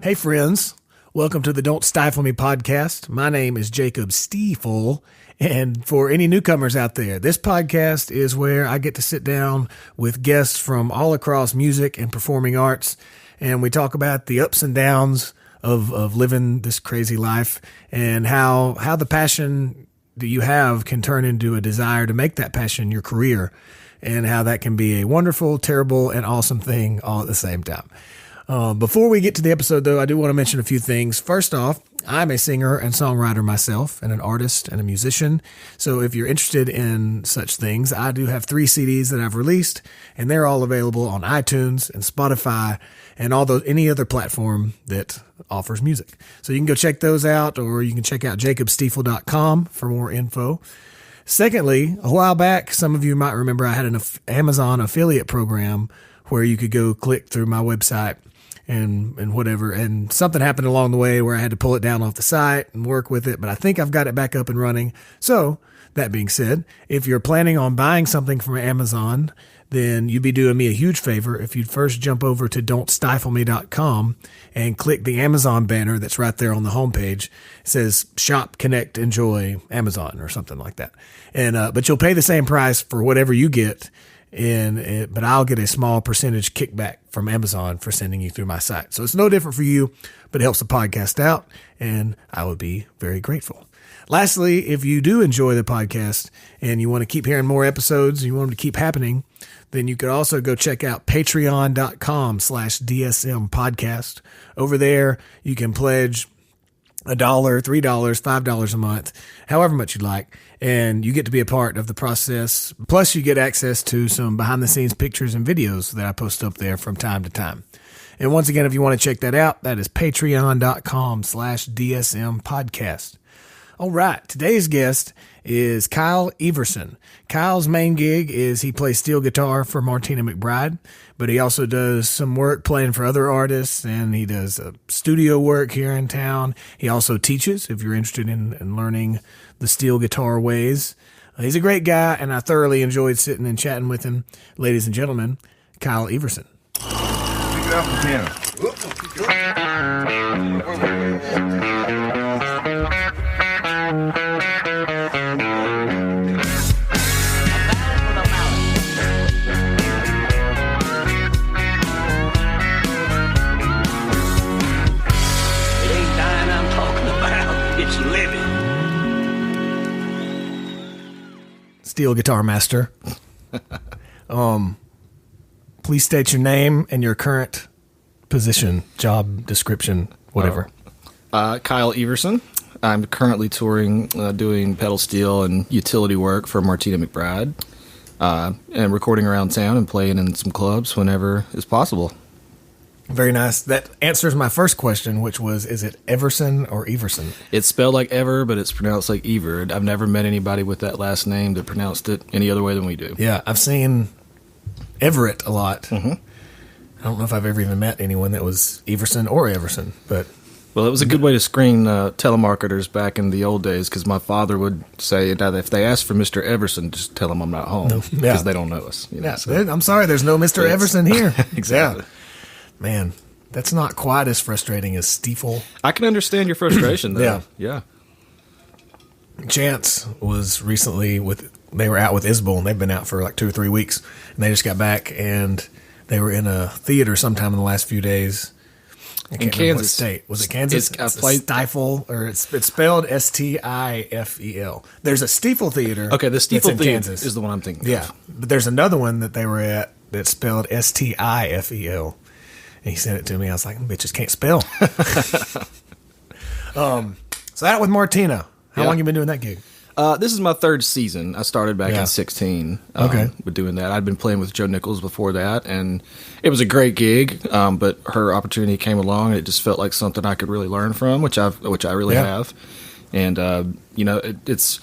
Hey friends, welcome to the Don't Stifle Me podcast. My name is Jacob Stee-full, and for any newcomers out there, this podcast is where I get to sit down with guests from all across music and performing arts, and we talk about the ups and downs of living this crazy life and how the passion that you have can turn into a desire to make that passion your career, and how that can be a wonderful, terrible, and awesome thing all at the same time. Before we get to the episode, though, I do want to mention a few things. First off, I'm a singer and songwriter myself, and an artist and a musician. So if you're interested in such things, I do have 3 CDs that I've released, and they're all available on iTunes and Spotify and any other platform that offers music. So you can go check those out, or you can check out jacobstiefel.com for more info. Secondly, a while back, some of you might remember I had an Amazon affiliate program where you could go click through my website and whatever. And something happened along the way where I had to pull it down off the site and work with it, but I think I've got it back up and running. So that being said, if you're planning on buying something from Amazon, then you'd be doing me a huge favor if you'd first jump over to don'tstifleme.com and click the Amazon banner that's right there on the homepage. It says Shop, Connect, Enjoy Amazon or something like that. And but you'll pay the same price for whatever you get, but I'll get a small percentage kickback from Amazon for sending you through my site. So it's no different for you, but it helps the podcast out, and I would be very grateful. Lastly, if you do enjoy the podcast and you want to keep hearing more episodes and you want them to keep happening, then you could also go check out patreon.com/DSM podcast. Over there, you can pledge $1, $3, $5 a month, however much you'd like, and you get to be a part of the process. Plus, you get access to some behind-the-scenes pictures and videos that I post up there from time to time. And once again, if you want to check that out, that is patreon.com/DSM podcast. All right, today's guest is Kyle Everson. Kyle's main gig is he plays steel guitar for Martina McBride, but he also does some work playing for other artists, and he does studio work here in town. He also teaches if you're interested in learning the steel guitar ways. He's a great guy, and I thoroughly enjoyed sitting and chatting with him. Ladies and gentlemen, Kyle Everson. Pick it up from piano. Steel guitar master. Please state your name and your current position, job description, whatever. Kyle Everson. I'm currently touring, doing pedal steel and utility work for Martina McBride, and recording around town and playing in some clubs whenever is possible. Very nice. That answers my first question, which was, is it Everson or Everson? It's spelled like ever, but it's pronounced like Ever. I've never met anybody with that last name that pronounced it any other way than we do. Yeah, I've seen Everett a lot. Mm-hmm. I don't know if I've ever even met anyone that was Everson or Everson, but... Well, it was a good way to screen telemarketers back in the old days, because my father would say, if they ask for Mr. Everson, just tell them I'm not home, because they don't know us. You know, yeah, so. I'm sorry, there's no Mr. Everson here. Exactly. Yeah. Man, that's not quite as frustrating as Stiefel. I can understand your frustration, though. Yeah. Chance was recently they were out with Isbel, and they've been out for like 2 or 3 weeks, and they just got back, and they were in a theater sometime in the last few days. In Kansas. State. Was it Kansas? It's Stifle, or it's spelled Stifel. There's a Stifle theater. Okay, the Stifle in theater Kansas is the one I'm thinking of. But there's another one that they were at that's spelled Stifel. And he sent it to me. I was like, bitches can't spell. So that with Martina. How long you been doing that gig? This is my 3rd season. I started back in 16 with doing that. I'd been playing with Joe Nichols before that, and it was a great gig, but her opportunity came along, and it just felt like something I could really learn from, which I really have. And, it's...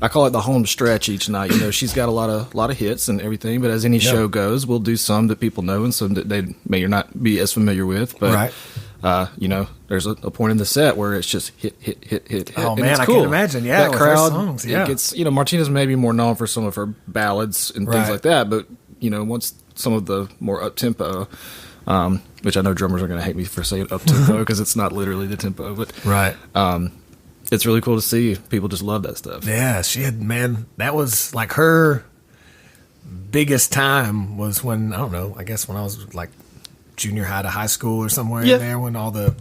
I call it the home stretch each night. She's got a lot of hits and everything, but as any show goes, we'll do some that people know and some that they may not be as familiar with. But there's a point in the set where it's just hit. Oh and man, it's I cool. can imagine. Yeah, that with crowd. her songs, It gets Martina's maybe more known for some of her ballads and things like that, but once some of the more up tempo which I know drummers are going to hate me for saying up tempo because it's not literally the tempo, but right. It's really cool to see people just love that stuff. Yeah, that was like her biggest time was when, I don't know, I guess when I was like junior high to high school or somewhere in there, when all the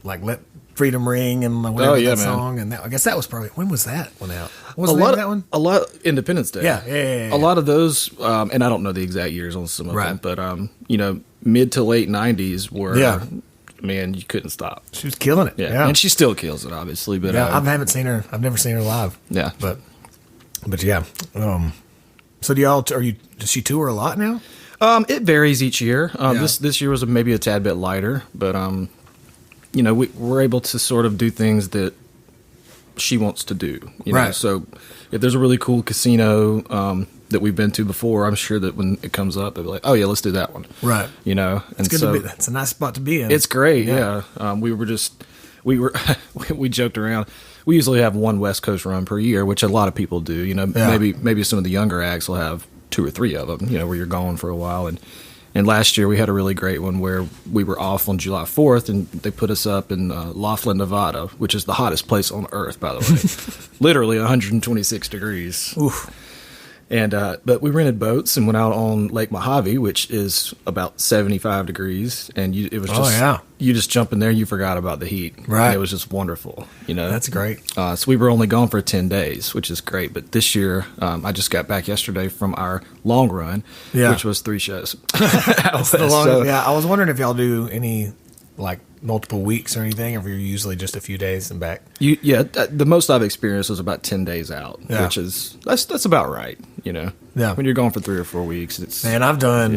like Let Freedom Ring and whatever that song, and I guess that was probably, when was that one out? What was the name of that one? A lot Independence Day. Yeah. A lot of those, and I don't know the exact years on some of them, but mid to late 90s were, man, you couldn't stop. She was killing it. Yeah. And she still kills it, obviously. But I haven't seen her. I've never seen her live. Yeah. But yeah. So does she tour a lot now? It varies each year. This year was maybe a tad bit lighter, but we're able to sort of do things that she wants to do. You know? So if there's a really cool casino that we've been to before, I'm sure that when it comes up, they'll be like, "Oh yeah, let's do that one." Right. You know, and it's good to be. That's a nice spot to be in. It's great. Yeah. We joked around. We usually have one West Coast run per year, which a lot of people do. You know, maybe some of the younger acts will have 2 or 3 of them. You know, where you're gone for a while. And last year we had a really great one where we were off on July 4th, and they put us up in Laughlin, Nevada, which is the hottest place on earth, by the way. Literally 126 degrees. Oof. And but we rented boats and went out on Lake Mojave, which is about 75 degrees, and it was just you just jump in there, you forgot about the heat. Right. And it was just wonderful. You know, that's great. So we were only gone for 10 days, which is great. But this year, I just got back yesterday from our long run, which was 3 shows. I was wondering if y'all do any like multiple weeks or anything, or if you're usually just a few days and back. The most I've experienced was about 10 days out, which is that's about right. You know, when you're going for 3 or 4 weeks, it's I've done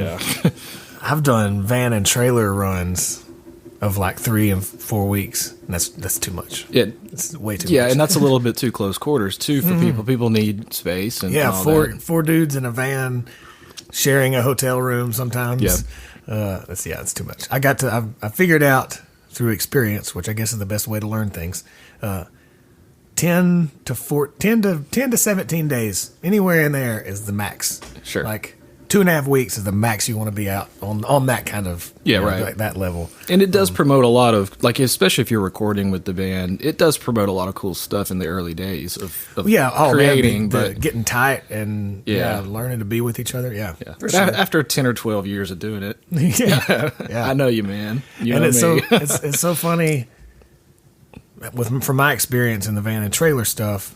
van and trailer runs of like 3 and 4 weeks, and that's too much. It's way too much. Yeah, and that's a little bit too close quarters too for people. People need space and all that. 4 dudes in a van sharing a hotel room sometimes. Yeah. It's too much. I figured out through experience, which I guess is the best way to learn things. 10 to 17 days, anywhere in there is the max. Sure. Like 2.5 weeks is the max you want to be out on that kind of like that level. And it does promote a lot of, like, especially if you're recording with the band, it does promote a lot of cool stuff in the early days of creating, but getting tight and learning to be with each other. Yeah. After 10 or 12 years of doing it, I know you, man. It's so funny. From my experience in the van and trailer stuff,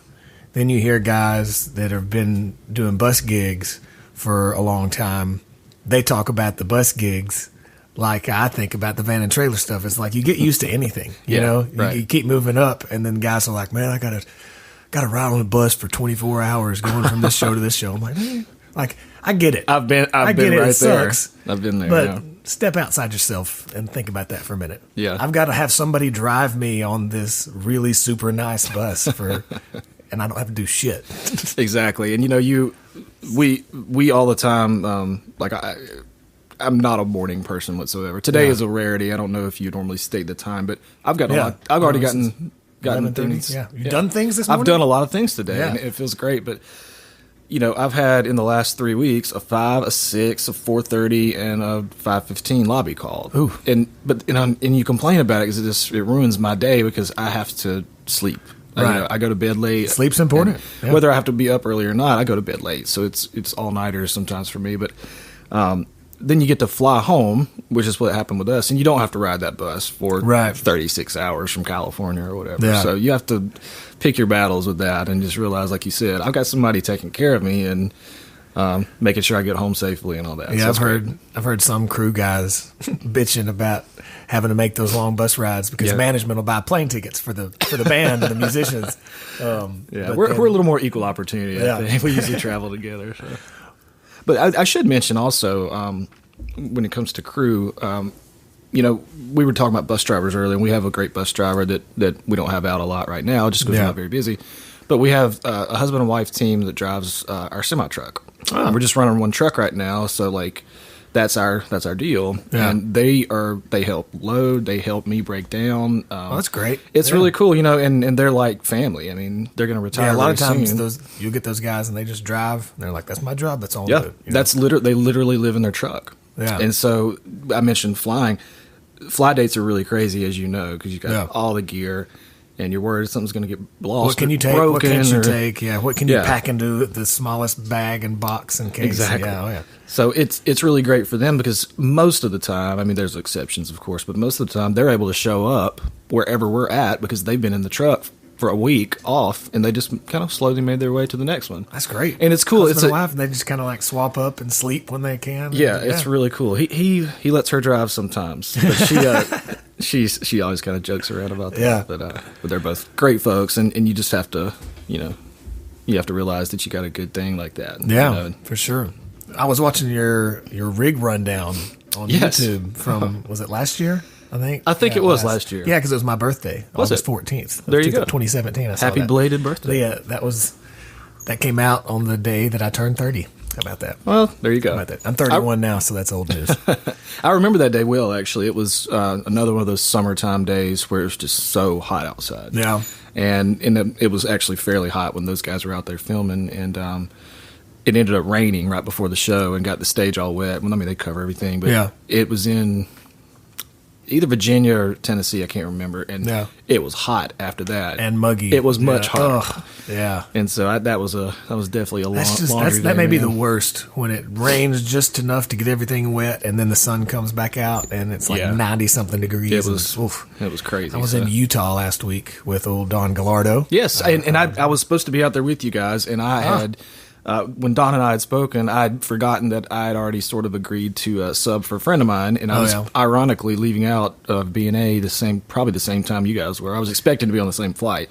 then you hear guys that have been doing bus gigs for a long time. They talk about the bus gigs like I think about the van and trailer stuff. It's like you get used to anything, you know. You keep moving up, and then guys are like, "Man, I gotta ride on a bus for 24 hours going from this show to this show." I'm like, man, like I get it. I've been right there. Sucks, I've been there, but step outside yourself and think about that for a minute. Yeah, I've got to have somebody drive me on this really super nice bus and I don't have to do shit. Exactly, and you know we all the time, I'm not a morning person whatsoever. Today is a rarity. I don't know if you normally state the time, but I've got a lot. I've already gotten things. Yeah, you've done things this morning? I've done a lot of things today, and it feels great. But you know, I've had in the last 3 weeks a 5, a 6, a 4:30, and a 5:15 lobby call. Ooh. And you complain about it because it ruins my day because I have to sleep. Right. I go to bed late. Sleep's important. Yeah. Whether I have to be up early or not, I go to bed late. So it's all-nighters sometimes for me. But then you get to fly home, which is what happened with us, and you don't have to ride that bus for 36 hours from California or whatever. Yeah. So you have to pick your battles with that and just realize, like you said, I've got somebody taking care of me and making sure I get home safely and all that. Yeah, so I've heard some crew guys bitching about having to make those long bus rides because management will buy plane tickets for the band and the musicians. We're a little more equal opportunity. I think we usually travel together. So. But I should mention also, when it comes to crew, you know, we were talking about bus drivers earlier, and we have a great bus driver that we don't have out a lot right now just because we're not very busy. But we have a husband and wife team that drives our semi truck. We're just running one truck right now, so like that's our deal. Yeah. And they help load, they help me break down. That's great. It's really cool, you know, and they're like family. I mean, they're going to retire. Yeah, a lot of times soon. You get those guys and they just drive. And they're like, "That's my job. That's all." I do, they literally live in their truck. Yeah. And so I mentioned flying. Fly dates are really crazy, as you know, because you got all the gear, and you're worried something's going to get lost. What can you take? What can't you take? Yeah. What can you pack into the smallest bag and box and case? Exactly. Yeah. So it's really great for them because most of the time, I mean, there's exceptions, of course, but most of the time they're able to show up wherever we're at because they've been in the truck for a week off, and they just kind of slowly made their way to the next one. That's great. And it's cool. It's a wife, and they just kind of like swap up and sleep when they can. Yeah, it's really cool. He lets her drive sometimes, but she always kind of jokes around about that. Yeah. But they're both great folks, and you just have to, you have to realize that you got a good thing like that. Yeah, for sure. I was watching your rig rundown on YouTube from, was it last year? I think it was last year. Yeah, because it was my birthday, August 14th. There you go. 2017. I saw Happy belated birthday. Yeah, that came out on the day that I turned 30. How about that? Well, there you go. How about that? I'm 31 now, so that's old news. I remember that day well, actually. It was another one of those summertime days where it was just so hot outside. Yeah. And it was actually fairly hot when those guys were out there filming, and it ended up raining right before the show and got the stage all wet. Well, I mean, they cover everything, but it was in either Virginia or Tennessee, I can't remember, and it was hot after that and muggy. It was much hotter. Yeah, and so that was definitely a long. That may be the worst when it rains just enough to get everything wet, and then the sun comes back out, and it's like 90 something degrees. It was crazy. I was in Utah last week with old Don Gallardo. Yes, and I was supposed to be out there with you guys, and I had. When Don and I had spoken, I'd forgotten that I had already sort of agreed to sub for a friend of mine, and I was ironically leaving out of B&A probably the same time you guys were. I was expecting to be on the same flight,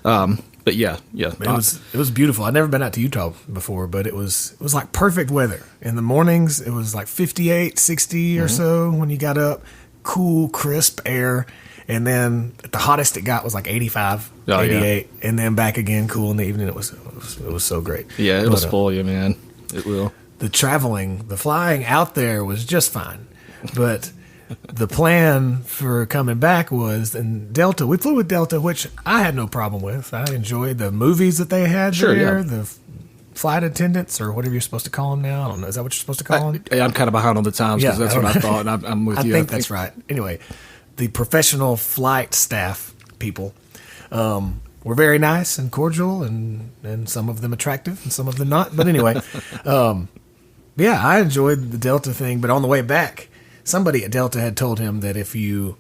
but yeah. It was beautiful. I'd never been out to Utah before, but it was like perfect weather. In the mornings, it was like 58, 60 or so when you got up. Cool, crisp air. And then the hottest it got was like 85, 88, and then back again, cool in the evening. It was so great. Yeah, it'll spoil you, man. It will. The flying out there was just fine, but the plan for coming back was in Delta. We flew with Delta, which I had no problem with. I enjoyed the movies that they had there. The flight attendants, or whatever you're supposed to call them now. I don't know. Is that what you're supposed to call them? I'm kind of behind on the times because that's what I thought, and I'm with you. I think that's right. Anyway. The professional flight staff people were very nice and cordial, and some of them attractive and some of them not. But anyway, I enjoyed the Delta thing. But on the way back, somebody at Delta had told him that if you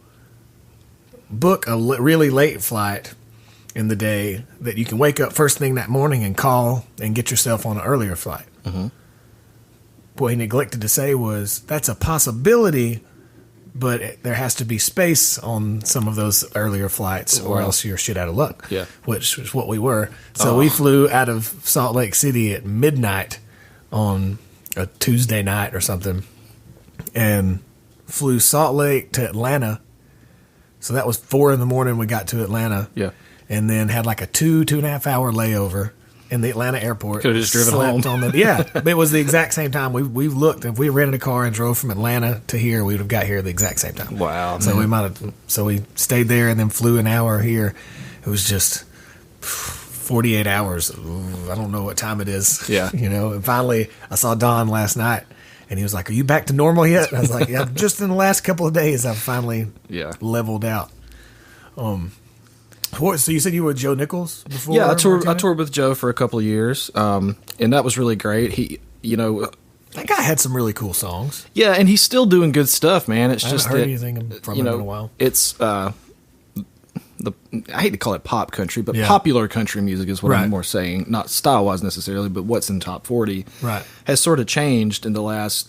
book a really late flight in the day, that you can wake up first thing that morning and call and get yourself on an earlier flight. Mm-hmm. What he neglected to say was that's a possibility, but there has to be space on some of those earlier flights, or else you're shit out of luck. Yeah, which is what we were. So we flew out of Salt Lake City at midnight on a Tuesday night or something, and flew Salt Lake to Atlanta. So that was 4 a.m. we got to Atlanta. Yeah, and then had like a 2.5 hour layover in the Atlanta airport. Could have just driven home. But it was the exact same time. We looked. If we rented a car and drove from Atlanta to here, we would have got here the exact same time. Wow. So we stayed there and then flew an hour here. It was just 48 hours. I don't know what time it is. Yeah. And finally I saw Don last night, and he was like, "Are you back to normal yet?" And I was like, "Yeah, just in the last couple of days I've finally leveled out." So you said you were with Joe Nichols before? Yeah, I toured with Joe for a couple of years, and that was really great. He, that guy had some really cool songs. Yeah, and he's still doing good stuff, man. It's I just haven't heard anything from him in a while. It's I hate to call it pop country, but popular country music is what I'm more saying. Not style-wise necessarily, but what's in top 40 has sort of changed in the last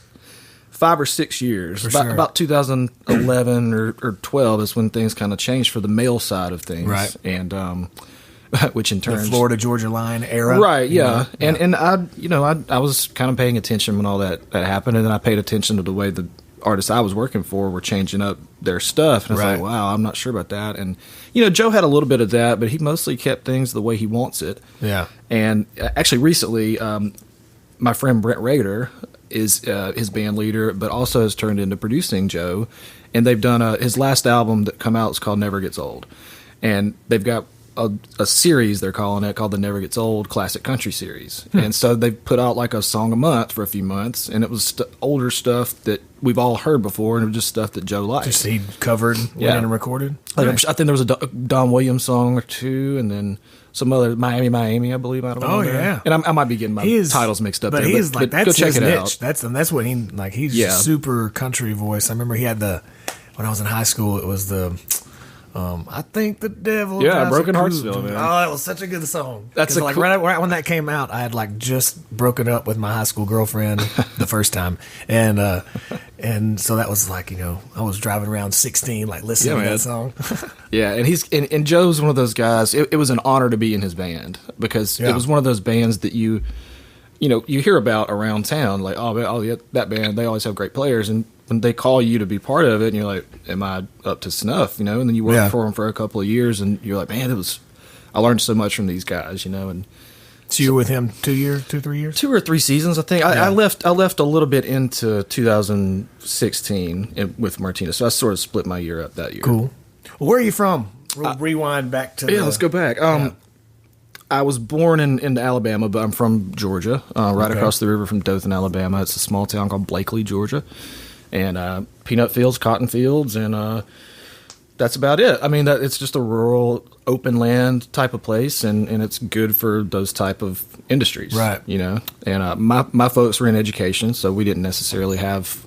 5 or 6 years. About 2011 or 12 is when things kind of changed for the male side of things. Right. And which in turn, the Florida Georgia line era. Right, yeah. And I was kind of paying attention when all that happened, and then I paid attention to the way the artists I was working for were changing up their stuff. And I was like, wow, I'm not sure about that. And Joe had a little bit of that, but he mostly kept things the way he wants it. Yeah. And actually recently, my friend Brent Rader is his band leader, but also has turned into producing Joe. And they've done his last album that come out is called Never Gets Old. And they've got a series they're calling it called the Never Gets Old Classic Country Series, and so they put out like a song a month for a few months, and it was older stuff that we've all heard before, and it was just stuff that Joe liked. Just he covered, went in and recorded. Like, I think there was a Don Williams song or two, and then some other Miami, I believe. I don't know. Oh yeah, and I might be getting my titles mixed up. But there, he's like that's go check his it niche. out. That's what he like. He's super country voice. I remember he had when I was in high school. It was I think the devil. Yeah, Broken Heartsville, man. Oh, that was such a good song. That's like right when that came out, I had like just broken up with my high school girlfriend the first time, and so that was like I was driving around 16, like listening to that song. Yeah, and he's and Joe's one of those guys. It was an honor to be in his band because it was one of those bands that you hear about around town, like oh yeah, that band, they always have great players, and when they call you to be part of it, and you're like, am I up to snuff? And then you work for them for a couple of years, and you're like, man, I learned so much from these guys, and. So you were with him 3 years? 2 or 3 seasons, I think. I left a little bit into 2016 with Martina, so I sort of split my year up that year. Cool. Well, where are you from? We'll rewind back to let's go back. I was born in Alabama, but I'm from Georgia, right across the river from Dothan, Alabama. It's a small town called Blakely, Georgia. And peanut fields, cotton fields, and that's about it. I mean, it's just a rural, open land type of place, and it's good for those type of industries, right? And my folks were in education, so we didn't necessarily have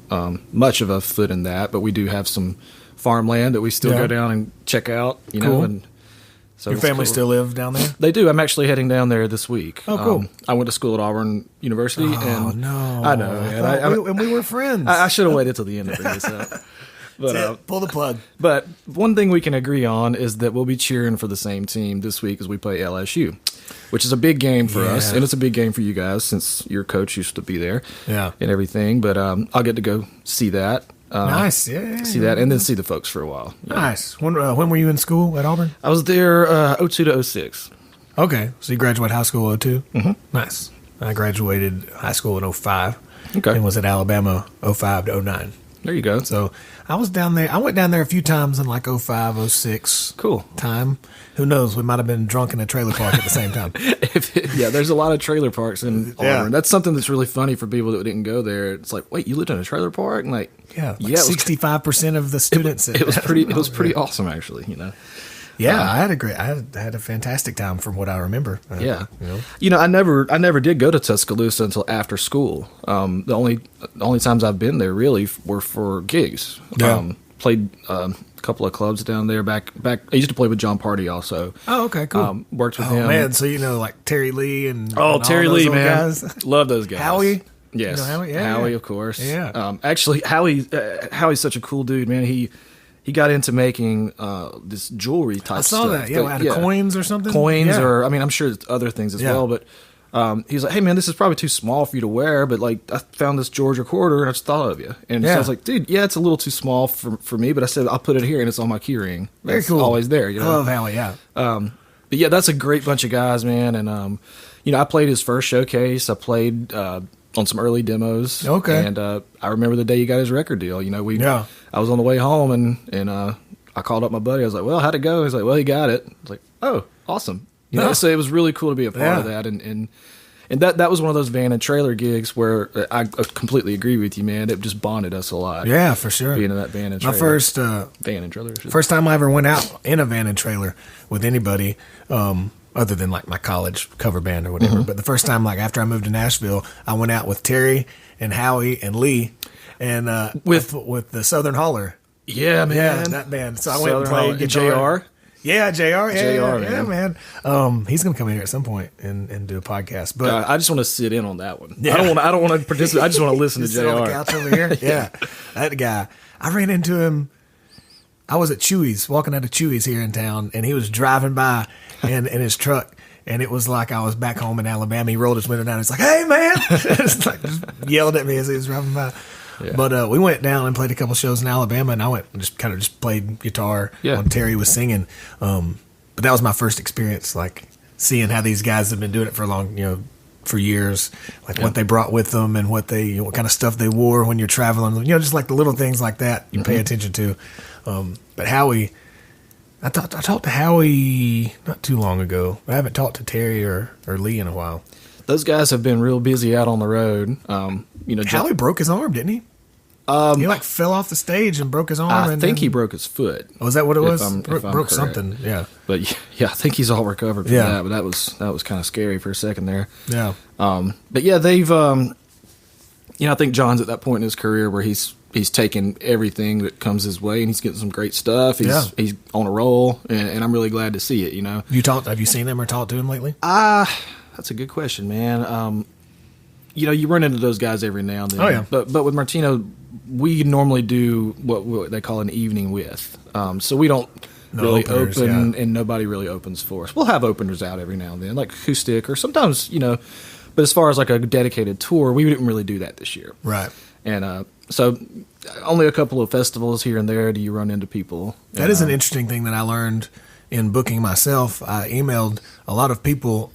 much of a foot in that, but we do have some farmland that we still go down and check out, cool. And so your family still live down there? They do. I'm actually heading down there this week. Oh, cool. I went to school at Auburn University. Oh, and no. I know. And we were friends. I should have waited till the end of this. But, pull the plug. But one thing we can agree on is that we'll be cheering for the same team this week as we play LSU, which is a big game for us, and it's a big game for you guys since your coach used to be there and everything. But I'll get to go see that. Nice, see that, and then see the folks for a while. Nice. When were you in school at Auburn? I was there 02 to 06. Okay, so you graduated high school in 02? Mm-hmm. Nice. I graduated high school in 05. Okay. And was at Alabama 05 to 09. There you go. So I was down there. I went down there a few times in like 05, 06 time. Who knows? We might have been drunk in a trailer park at the same time. There's a lot of trailer parks in Auburn. That's something that's really funny for people that didn't go there. It's like, wait, you lived in a trailer park? And like 65% of the students. It was pretty awesome, actually. Yeah, I had a fantastic time from what I remember. I never did go to Tuscaloosa until after school. The only times I've been there really were for gigs. Yeah. Played a couple of clubs down there back. I used to play with John Party also. Oh, okay, cool. Worked with him. Man, so like Terry Lee and Terry Lee, man, guys. Love those guys. Howie. Yes, Howie? Howie, of course. Yeah. Actually, Howie's such a cool dude, man. He got into making this jewelry type stuff. I saw that, out of coins or something? Coins, or, I mean, I'm sure it's other things as well, but he's like, hey, man, this is probably too small for you to wear, but, like, I found this Georgia quarter, and I just thought of you. And so I was like, dude, it's a little too small for me, but I said, I'll put it here, and it's on my key ring. Very cool. Always there, I love Howie, but, that's a great bunch of guys, man, and, I played his first showcase. I played on some early demos. Okay. And I remember the day he got his record deal. I was on the way home, and I called up my buddy. I was like, well, how'd it go? He's like, well, he got it. I was like, oh, awesome. So it was really cool to be a part of that. And that was one of those van and trailer gigs where I completely agree with you, man. It just bonded us a lot. Yeah, for sure. Being in that van and trailer. My first van and trailer. First time I ever went out in a van and trailer with anybody, other than like my college cover band or whatever. But the first time, like after I moved to Nashville, I went out with Terry and Howie and Lee, and with the Southern Holler. Yeah, man. Yeah, that band. So I went and played guitar. JR. Yeah, JR. Yeah, JR, man. He's gonna come in here at some point and do a podcast. But I just want to sit in on that one. Yeah. I don't want to participate. I just want to listen to JR. Sit on the couch over here. Yeah, that guy. I ran into him. I was at Chewy's, walking out of Chewy's here in town, and he was driving by in his truck, and it was like I was back home in Alabama. He rolled his window down. He's like, "Hey, man!" It's like just yelled at me as he was driving by. Yeah. But we went down and played a couple shows in Alabama, and I went and just played guitar when Terry was singing. But that was my first experience, like seeing how these guys have been doing it for for years, like what they brought with them and what kind of stuff they wore when you're traveling. Just like the little things like that you pay attention to. But Howie, I talked to Howie not too long ago. I haven't talked to Terry or Lee in a while. Those guys have been real busy out on the road. Howie broke his arm, didn't he? He like fell off the stage and broke his arm. I think he broke his foot. Oh, is that what it was? Broke something. Yeah. But yeah, I think he's all recovered from that. But that was kind of scary for a second there. Yeah. But yeah, they've. I think John's at that point in his career where he's taking everything that comes his way and he's getting some great stuff. He's on a roll, and I'm really glad to see it. Have you seen him or talked to him lately? That's a good question, man. You run into those guys every now and then. Oh yeah. But with Martina, we normally do what they call an evening with. So we don't really open, and nobody really opens for us. We'll have openers out every now and then, like acoustic, or sometimes But as far as like a dedicated tour, we didn't really do that this year. Right. And so only a couple of festivals here and there do you run into people. That is an interesting thing that I learned in booking myself. I emailed a lot of people,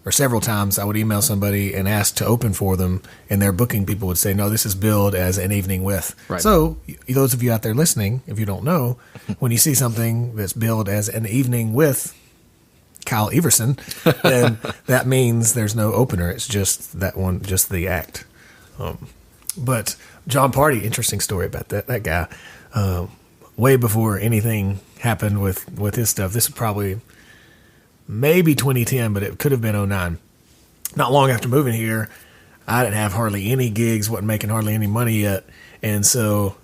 or several times I would email somebody and ask to open for them, and their booking people would say, no, this is billed as an evening with. Right. So those of you out there listening, if you don't know, when you see something that's billed as an evening with Kyle Everson, then that means there's no opener. It's just that one, just the act. But John Party, interesting story about that guy. Way before anything happened with his stuff. This is probably maybe 2010, but it could have been 2009. Not long after moving here, I didn't have hardly any gigs, wasn't making hardly any money yet. And so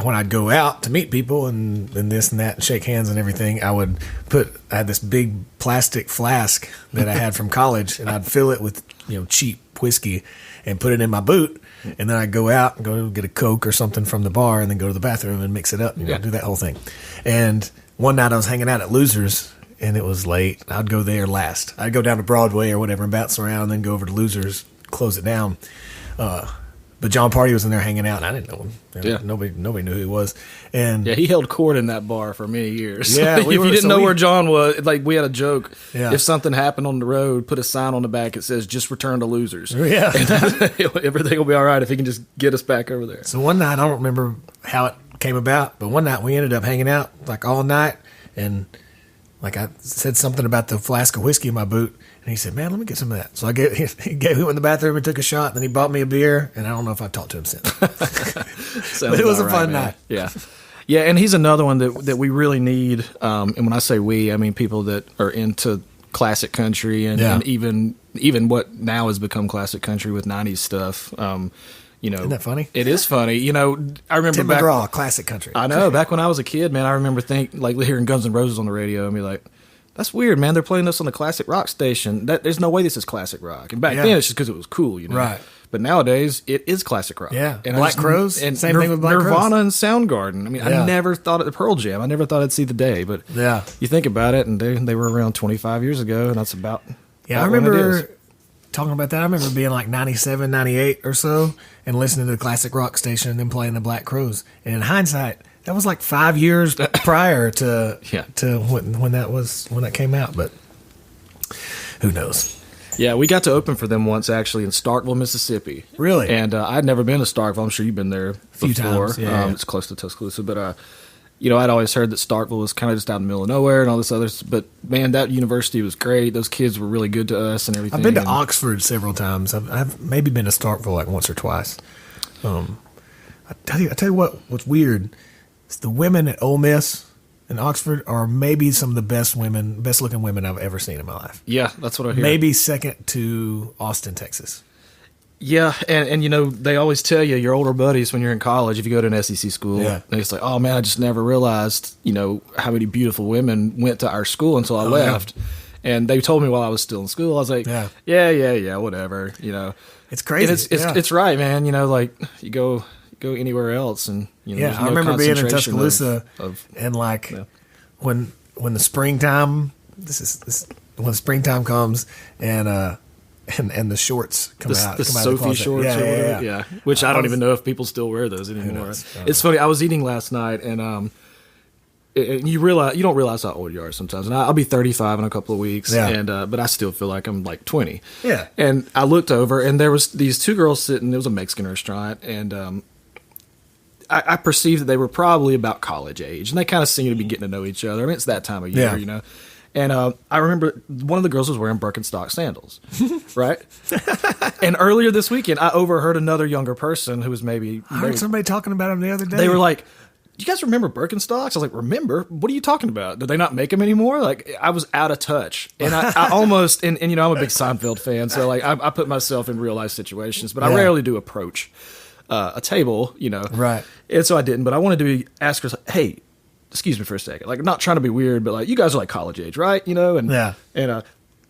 when I'd go out to meet people and this and that and shake hands and everything, I had this big plastic flask that I had from college, and I'd fill it with cheap whiskey and put it in my boot, and then I'd go out and go get a Coke or something from the bar and then go to the bathroom and mix it up, do that whole thing. And one night I was hanging out at Losers, and it was late. I'd go there last. I'd go down to Broadway or whatever and bounce around and then go over to Losers, close it down. But John Party was in there hanging out, and I didn't know him. Yeah. Nobody knew who he was. And yeah, he held court in that bar for many years. Yeah, if you didn't know where John was, like we had a joke. Yeah. If something happened on the road, put a sign on the back that says "Just return to Losers." Yeah, and everything will be all right if he can just get us back over there. So one night, I don't remember how it came about, but one night we ended up hanging out like all night, and like I said something about the flask of whiskey in my boot. And he said, man, let me get some of that. So he went in the bathroom and took a shot. And then he bought me a beer. And I don't know if I've talked to him since. But it was a fun night. Yeah. Yeah, and he's another one that we really need. And when I say we, I mean people that are into classic country and even what now has become classic country with 90s stuff. Isn't that funny? It is funny. I remember Tim McGraw, classic country. I know. Back when I was a kid, man, I remember hearing Guns N' Roses on the radio and be like, that's weird, man. They're playing this on the classic rock station. There's no way this is classic rock. And back then, it's just because it was cool, Right. But nowadays, it is classic rock. Yeah. And Black Crowes, and same thing with Black Crowes. Nirvana and Soundgarden. I mean, I never thought of Pearl Jam. I never thought I'd see the day. But you think about it, and they were around 25 years ago, and that's about I remember talking about that. I remember being like 97, 98 or so, and listening to the classic rock station and then playing the Black Crowes. And in hindsight, that was like 5 years prior to when that came out, but who knows? Yeah, we got to open for them once actually in Starkville, Mississippi. Really? And I'd never been to Starkville. I'm sure you've been there a few times. Yeah. It's close to Tuscaloosa, but I'd always heard that Starkville was kind of just out in the middle of nowhere and all this other. But man, that university was great. Those kids were really good to us and everything. I've been to Oxford several times. I've maybe been to Starkville like once or twice. I tell you what's weird. It's the women at Ole Miss and Oxford are maybe some of the best looking women I've ever seen in my life. Yeah, that's what I hear. Maybe second to Austin, Texas. Yeah, and they always tell you, your older buddies when you're in college, if you go to an SEC school, they say, oh man, I just never realized, how many beautiful women went to our school until I left. Yeah. And they told me while I was still in school, I was like, yeah, whatever, It's crazy. And it's right, man. Like you go anywhere else, and I remember being in Tuscaloosa and like when the springtime when the springtime comes and the shorts come out. The Sophie shorts or whatever. Yeah. Which I don't even know if people still wear those anymore. It's funny. I was eating last night and you don't realize how old you are sometimes. And I'll be 35 in a couple of weeks. Yeah. And but I still feel like I'm like 20. Yeah. And I looked over and there was these two girls sitting. It was a Mexican restaurant and I perceived that they were probably about college age, and they kind of seemed to be getting to know each other. I mean, it's that time of year, you know. And I remember one of the girls was wearing Birkenstock sandals, right? And earlier this weekend, I overheard another younger person who was maybe... I heard somebody talking about them the other day. They were like, do you guys remember Birkenstocks? I was like, remember? What are you talking about? Did they not make them anymore? Like, I was out of touch. And I almost... And, you know, I'm a big Seinfeld fan, so, like, I put myself in real-life situations, but I rarely do approach a table, you know. Right. And so I didn't, but I wanted to ask her, hey... excuse me for a second. Like, I'm not trying to be weird, but like, you guys are like college age, right? You know, and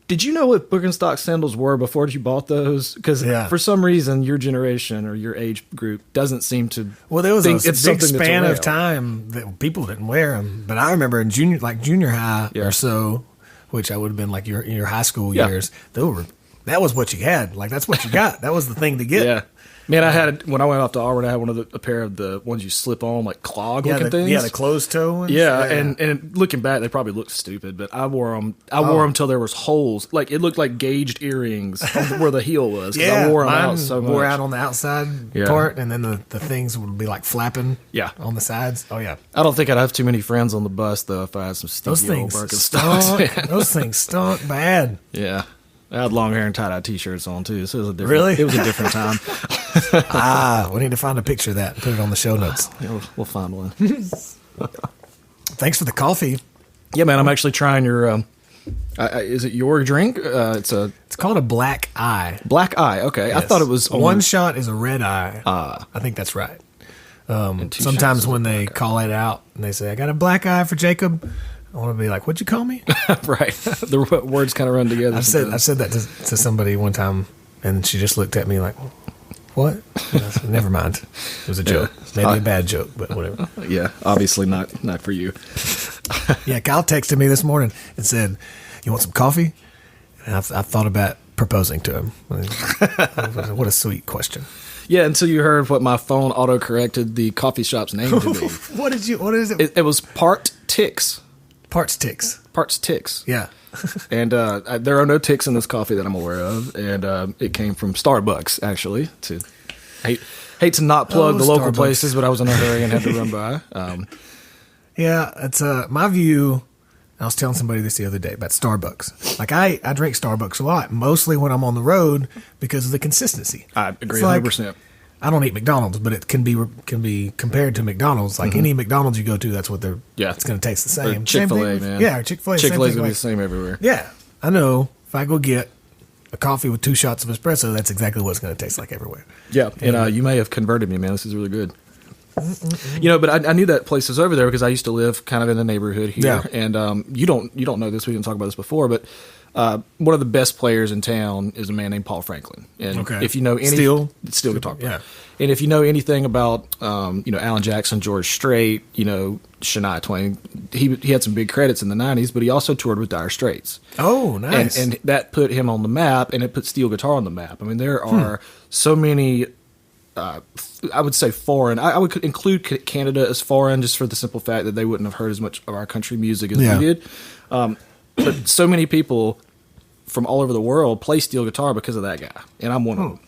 did you know what Birkenstock sandals were before you bought those? Because for some reason, your generation or your age group doesn't seem to. Well, there was a big span of time that people didn't wear them. But I remember in junior high or so, which I would have been like your high school years. That was what you had. Like, that's what you got. That was the thing to get. Yeah. Man, I had when I went off to Auburn, I had a pair of the ones you slip on, like clog looking things. Yeah, the closed toe ones. Yeah, and looking back, they probably looked stupid, but I wore them. I wore them till there was holes. Like, it looked like gauged earrings where the heel was. Yeah, I wore them out so much. Wore out on the outside part, and then the things would be like flapping. On the sides. Oh yeah. I don't think I'd have too many friends on the bus though if I had some Stiefel Birkenstocks. Those things stunk bad. Yeah. I had long hair and tie-dye T-shirts on too, so it was a different. Really? It was a different time. We need to find a picture of that and put it on the show notes. We'll find one. Thanks for the coffee. Yeah, man, I'm actually trying your. Is it your drink? It's called a black eye. Black eye. Okay, yes. I thought it was one shot is a red eye. I think that's right. Sometimes when they call it out and they say, "I got a black eye for Jacob," I want to be like, "What'd you call me?" Right. The words kind of run together. I said that to somebody one time, and she just looked at me like, "What?" Said, never mind. It was a joke. Maybe a bad joke, but whatever. Yeah, obviously not for you. Yeah, Kyle texted me this morning and said, "You want some coffee?" And I thought about proposing to him. What a sweet question. Yeah, until you heard what my phone auto-corrected the coffee shop's name to be. What is it? It was Part Ticks. Parts Ticks. Yeah. And there are no ticks in this coffee that I'm aware of. And it came from Starbucks, actually. Hate to not plug the local places, but I was in a hurry and had to run by. Yeah, it's my view. I was telling somebody this the other day about Starbucks. Like, I drink Starbucks a lot, mostly when I'm on the road because of the consistency. I agree 100%. Like, I don't eat McDonald's, but it can be compared to McDonald's. Like any McDonald's you go to, that's what it's going to taste the same. Or Chick-fil-A, man. Yeah, or Chick-fil-A. Chick-fil-A's going to be the same everywhere. Yeah, I know. If I go get a coffee with 2 shots of espresso, that's exactly what it's going to taste like everywhere. Yeah, and you may have converted me, man. This is really good. You know, but I knew that place was over there because I used to live kind of in the neighborhood here. Yeah. And you don't know this. We didn't talk about this before, but one of the best players in town is a man named Paul Franklin. And if you know any steel guitar player. Yeah. And if you know anything about Alan Jackson, George Strait, Shania Twain, he had some big credits in the 90s, but he also toured with Dire Straits. Oh, nice. And that put him on the map, and it put steel guitar on the map. I mean, there are so many I would say foreign. I would include Canada as foreign just for the simple fact that they wouldn't have heard as much of our country music as we did. But so many people from all over the world play steel guitar because of that guy, and I'm one of them.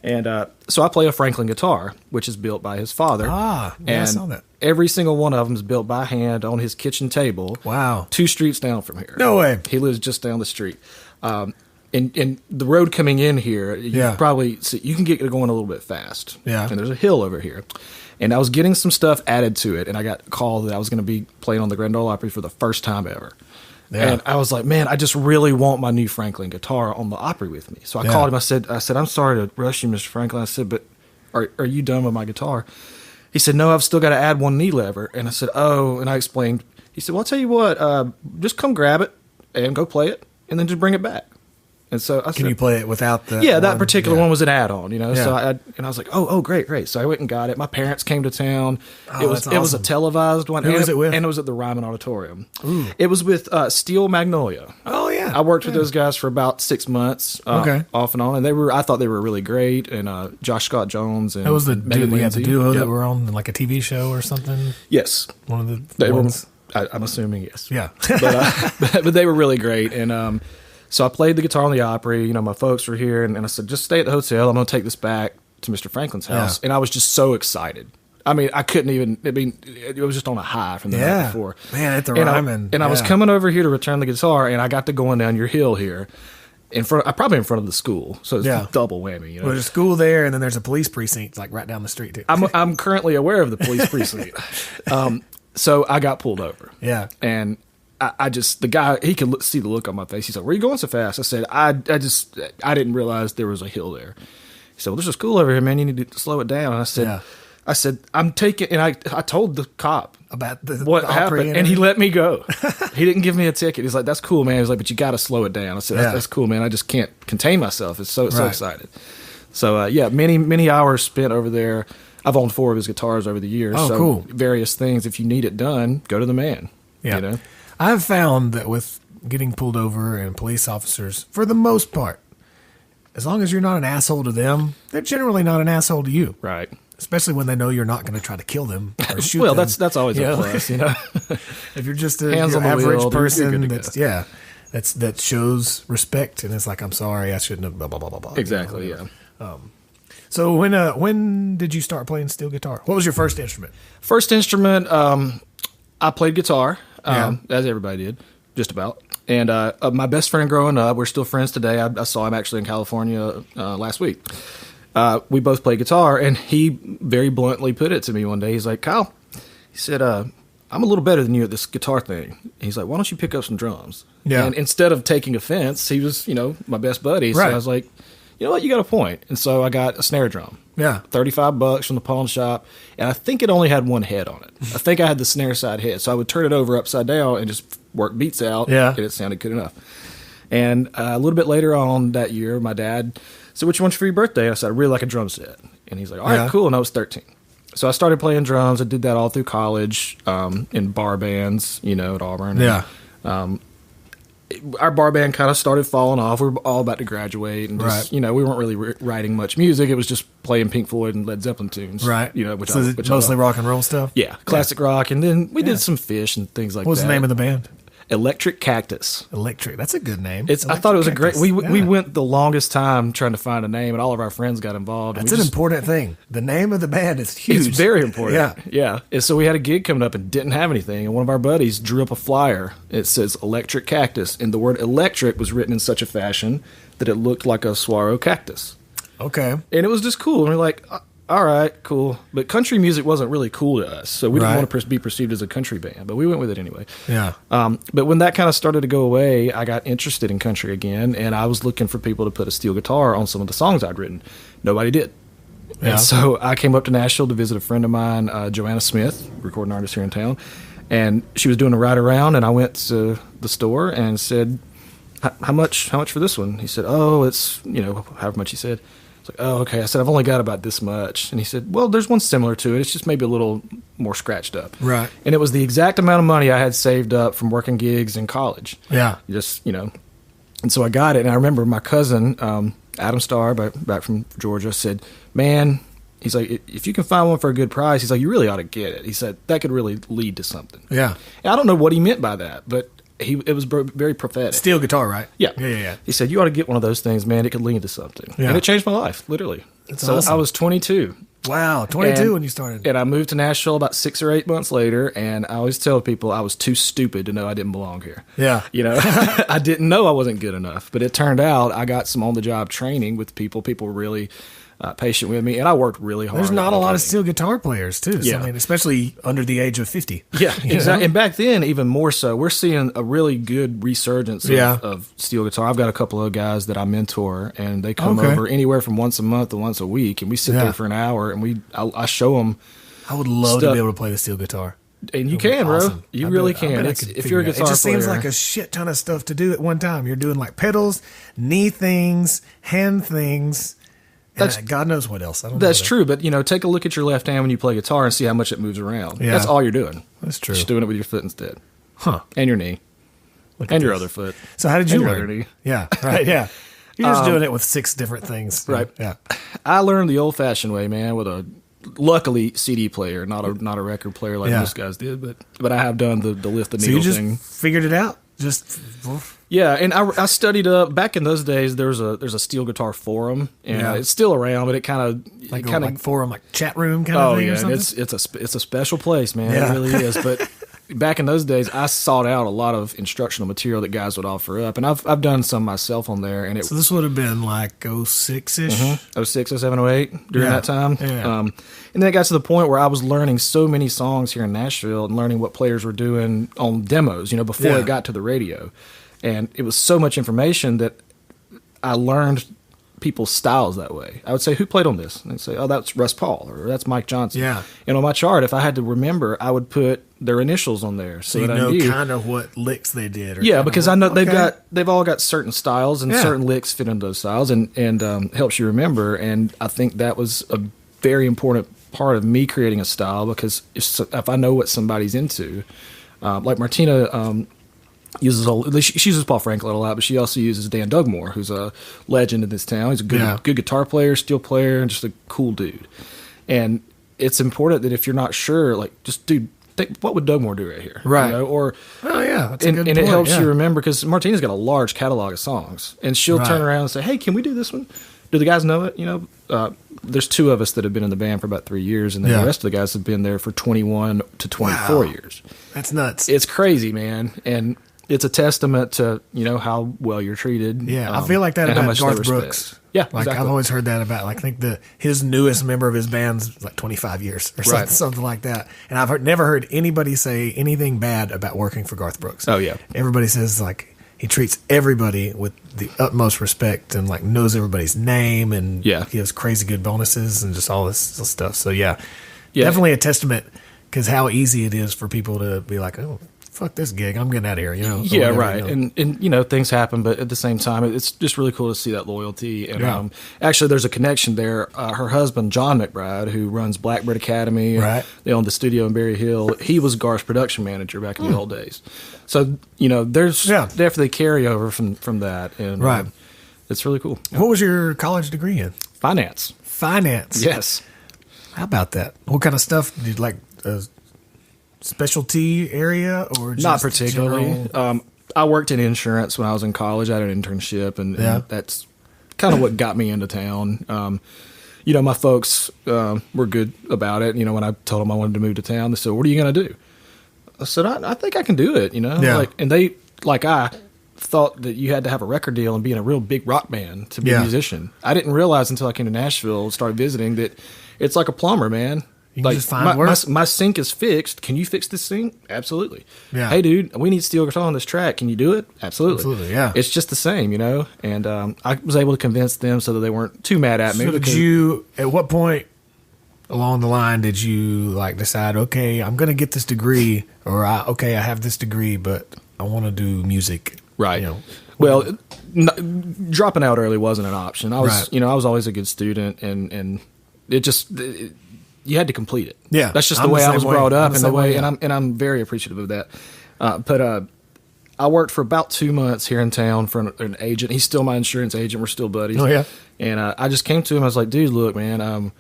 And so I play a Franklin guitar, which is built by his father. I saw that. Every single one of them is built by hand on his kitchen table. Wow. 2 streets down from here. No way. He lives just down the street. And the road coming in here, you can get it going a little bit fast. Yeah. And there's a hill over here. And I was getting some stuff added to it, and I got a call that I was going to be playing on the Grand Ole Opry for the first time ever. Yeah. And I was like, man, I just really want my new Franklin guitar on the Opry with me. So I called him. I said, I'm sorry to rush you, Mr. Franklin. I said, but are you done with my guitar? He said, no, I've still got to add 1 knee lever. And I said, oh, and I explained. He said, well, I'll tell you what, just come grab it and go play it, and then just bring it back. And so I said, can you play it without the? Yeah, that particular one was an add-on, Yeah. So I was like, oh, great. So I went and got it. My parents came to town. Oh, it was a televised one. Who was it with? And it was at the Ryman Auditorium. Ooh. It was with Steel Magnolia. Oh yeah. I worked with those guys for about 6 months, off and on, and I thought they were really great. And Josh Scott Jones and that was the duo that were on like a TV show or something. Yes, one of the ones. I'm assuming yes. Yeah, but they were really great and. So I played the guitar on the Opry. My folks were here, and I said, just stay at the hotel. I'm going to take this back to Mr. Franklin's house. Yeah. And I was just so excited. I mean, I couldn't even. I mean, it was just on a high from the night before. Man, at the rhyming. And I was coming over here to return the guitar, and I got to going down your hill here, probably in front of the school. So it's double whammy. You know? Well, there's a school there, and then there's a police precinct like right down the street too. I'm currently aware of the police precinct. So I got pulled over. Yeah, and I just, the guy, he could see the look on my face. He's like, "Where are you going so fast?" I said, I didn't realize there was a hill there." He said, "Well, there's a school over here, man. You need to slow it down." And I said, "I'm taking," and I told the cop about what happened, and he let me go. He didn't give me a ticket. He's like, "That's cool, man." He's like, "But you got to slow it down." I said, "That's cool, man. I just can't contain myself. It's so excited." So many hours spent over there. I've owned 4 of his guitars over the years. Oh, so cool. Various things. If you need it done, go to the man. Yeah. You know? I've found that with getting pulled over and police officers, for the most part, as long as you're not an asshole to them, they're generally not an asshole to you. Right. Especially when they know you're not going to try to kill them or shoot well, them. that's always a plus, you know. If you're just an Hands on the average wheel, person, that shows respect, and it's like, I'm sorry, I shouldn't have. Blah blah blah blah blah. Exactly. So when did you start playing steel guitar? What was your first instrument? First instrument, I played guitar, as everybody did, just about. And my best friend growing up, we're still friends today. I saw him actually in California last week. We both played guitar, and he very bluntly put it to me one day. He's like, "Kyle," he said, "I'm a little better than you at this guitar thing." He's like, "Why don't you pick up some drums?" Yeah. And instead of taking offense, he was, my best buddy. So I was like, "You know what? You got a point." And so I got a snare drum. Yeah. $35 from the pawn shop. And I think it only had one head on it. I think I had the snare side head. So I would turn it over upside down and just work beats out. Yeah. And it sounded good enough. And a little bit later on that year, my dad said, "What you want for your birthday?" I said, "I really like a drum set." And he's like, "All right, cool." And I was 13. So I started playing drums. I did that all through college, in bar bands, at Auburn. Yeah. Our bar band kind of started falling off. We were all about to graduate, and just, we weren't really writing much music. It was just playing Pink Floyd and Led Zeppelin tunes, right? Which mostly rock and roll stuff. Yeah, classic rock, and then we did some Fish and things like that. What was the name of the band? Electric Cactus. Electric. That's a good name. I thought it was a great. We went the longest time trying to find a name, and all of our friends got involved. That's an important thing. The name of the band is huge. It's very important. Yeah. And so we had a gig coming up and didn't have anything, and one of our buddies drew up a flyer. It says Electric Cactus, and the word electric was written in such a fashion that it looked like a saguaro cactus. Okay. And it was just cool. And we're like, all right, cool. But country music wasn't really cool to us, so we didn't want to be perceived as a country band, but we went with it anyway. Yeah. But when that kind of started to go away, I got interested in country again, and I was looking for people to put a steel guitar on some of the songs I'd written. Nobody did. Yeah. And so I came up to Nashville to visit a friend of mine, Joanna Smith, recording artist here in town, and she was doing a ride around, and I went to the store and said, how much for this one? He said, "Oh, it's, however much he said." Like, "Oh, okay." I said, "I've only got about this much." And he said, "Well, there's one similar to it. It's just maybe a little more scratched up." Right. And it was the exact amount of money I had saved up from working gigs in college. Yeah. Just, And so I got it. And I remember my cousin, Adam Starr, back from Georgia, said, "Man," he's like, "if you can find one for a good price," he's like, "you really ought to get it." He said, "That could really lead to something." Yeah. And I don't know what he meant by that, but it was very prophetic. Steel guitar, right? Yeah. Yeah. He said, "You ought to get one of those things, man. It could lead to something." Yeah. And it changed my life, literally. That's awesome. I was 22. Wow, 22 when you started. And I moved to Nashville about 6 or 8 months later, and I always tell people I was too stupid to know I didn't belong here. Yeah. I didn't know I wasn't good enough, but it turned out I got some on-the-job training with people. People were really patient with me, and I worked really hard. There's not a lot of steel guitar players, too. Yeah. So, especially under the age of 50. Yeah, exactly. And back then, even more so, we're seeing a really good resurgence of steel guitar. I've got a couple of guys that I mentor, and they come over anywhere from once a month to once a week, and we sit there for an hour, and I show them. I would love to be able to play the steel guitar. And you can, bro. You really can. If you're a guitar player. It just seems like a shit ton of stuff to do at one time. You're doing like pedals, knee things, hand things. God knows what else. That's true, but take a look at your left hand when you play guitar and see how much it moves around. Yeah. That's all you're doing. That's true. Just doing it with your foot instead. Huh. And your knee. And your other foot. So how did you learn? Your other knee. Yeah, right, yeah. You're just doing it with 6 different things. Right. Yeah. I learned the old-fashioned way, man, with a luckily CD player, not a record player like most guys did, but I have done the lift the needle thing. So you just figured it out? Yeah, and I studied back in those days. There's a steel guitar forum, and it's still around, but it kind of like forum, like chat room kind of thing. Oh or yeah, and something? it's a special place, man. It really is. But back in those days, I sought out a lot of instructional material that guys would offer up, and I've done some myself on there. And so this would have been like 06-ish? 06, 07, 08 during that time. Yeah. And then it got to the point where I was learning so many songs here in Nashville and learning what players were doing on demos, before it got to the radio. And it was so much information that I learned people's styles that way. I would say, who played on this? And they'd say, oh, that's Russ Paul, or that's Mike Johnson. Yeah. And on my chart, if I had to remember, I would put their initials on there. So you know kind of what licks they did. Because I know they've all got certain styles, and certain licks fit into those styles, and helps you remember. And I think that was a very important part of me creating a style, because if I know what somebody's into, like Martina she uses Paul Franklin a lot, but she also uses Dan Dugmore, who's a legend in this town. He's a good guitar player, steel player, and just a cool dude. And it's important that if you're not sure, like, just think, what would Dugmore do right here? Right. Or that's a good point. It helps you remember, because Martina's got a large catalog of songs, and she'll turn around and say, hey, can we do this one? Do the guys know it? There's two of us that have been in the band for about 3 years, and then the rest of the guys have been there for 21 to 24 years. That's nuts. It's crazy, man. And it's a testament to, how well you're treated. Yeah, I feel like that about Garth Brooks. Yeah, like exactly. I've always heard that about. Like, I think his newest member of his band's like 25 years or something like that. And I've never heard anybody say anything bad about working for Garth Brooks. Oh yeah, everybody says like he treats everybody with the utmost respect and like knows everybody's name and gives crazy good bonuses and just all this stuff. So definitely a testament, because how easy it is for people to be like, oh, fuck this gig, I'm getting out of here, Yeah, right. And things happen, but at the same time, it's just really cool to see that loyalty. And actually, there's a connection there. Her husband, John McBride, who runs Blackbird Academy, they own the studio in Berry Hill, he was Garth's production manager back in the old days. So, there's definitely carryover from that. And it's really cool. What was your college degree in? Finance. Yes. How about that? What kind of stuff did you like? Specialty area, or just not particularly? I worked in insurance when I was in college. I had an internship, and that's kind of what got me into town. My folks were good about it. When I told them I wanted to move to town, they said, "What are you going to do?" I said, "I think I can do it." And they, like I thought that you had to have a record deal and be in a real big rock band to be a musician. I didn't realize until I came to Nashville and started visiting that it's like a plumber, man. You can just find work. My sink is fixed. Can you fix this sink? Absolutely. Yeah. Hey, dude, we need steel guitar on this track. Can you do it? Absolutely. Yeah. It's just the same, And I was able to convince them so that they weren't too mad at me. So at what point along the line did you like decide, okay, I'm going to get this degree, or I have this degree, but I want to do music? Right. Well, dropping out early wasn't an option. I was, I was always a good student, and it just. You had to complete it. Yeah, that's just the way I was brought up, and I'm very appreciative of that. But I worked for about 2 months here in town for an agent. He's still my insurance agent. We're still buddies. Oh yeah. And I just came to him. I was like, dude, look, man,